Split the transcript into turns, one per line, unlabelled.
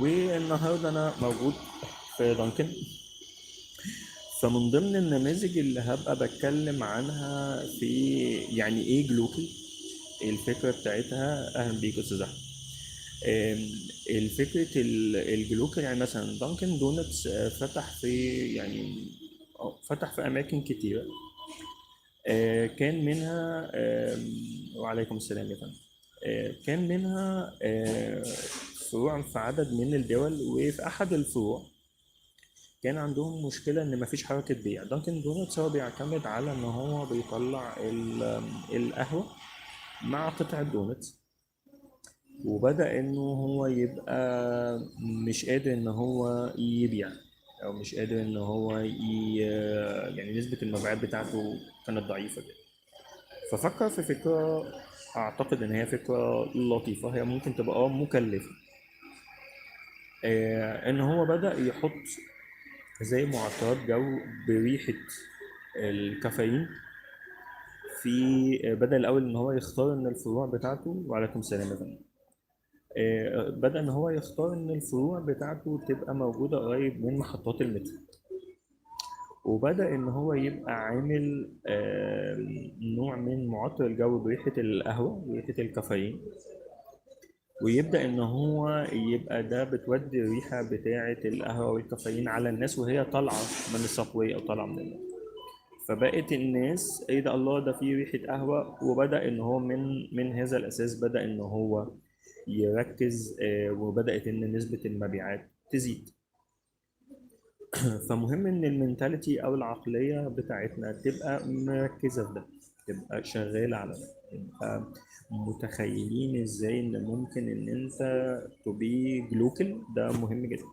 والنهارده انا موجود في دانكن. فمن ضمن النماذج اللي هبقى بتكلم عنها في يعني ايه جلوكي، الفكره بتاعتها. اهلا بيك يا استاذ احمد. الفكره الجلوكي، يعني مثلا دانكن دونتس فتح في يعني فتح في اماكن كتيره. كان منها وعليكم السلام يا فندم. كان منها فروع في عدد من الدول، وفي احد الفروع كان عندهم مشكلة إن مفيش حركة بيع. دانكن دونتس هو بيعتمد على إن هو بيطلع القهوة مع قطع الدونتس، وبدأ إنه هو يبقى مش قادر إن هو يبيع، أو مش قادر إن هو يعني نسبة المبيعات بتاعته كانت ضعيفة جدا. ففكر في فكرة، أعتقد إن هي فكرة لطيفة، هي ممكن تبقى مكلفة. إن هو بدأ يحط زي معطرات جو بريحة الكافيين في، بدأ الأول إن هو يختار إن الفروع بتاعته، وعليكم السلام يا فندم. بدأ إن هو يختار إن الفروع بتاعته تبقى موجودة قريب من محطات المترو، وبدأ إن هو يبقى عامل نوع من معطر الجو بريحة القهوة وريحة الكافيين، ويبدأ إن هو يبقى ده بتودي الريحة بتاعة القهوة والكافيين على الناس وهي طالعة من الصفوية أو طالعة من المترو. فبقت الناس ايه ده، الله، ده فيه ريحة قهوة. وبدأ ان هو من هذا الاساس بدأ ان هو يركز، وبدأت ان نسبة المبيعات تزيد. فمهم ان المنتاليتي او العقلية بتاعتنا تبقى مركزة في ده، تبقى شغالة على ده، تبقى متخيلين ازاي ان ممكن ان انت تبي جلوكال. ده مهم جدا.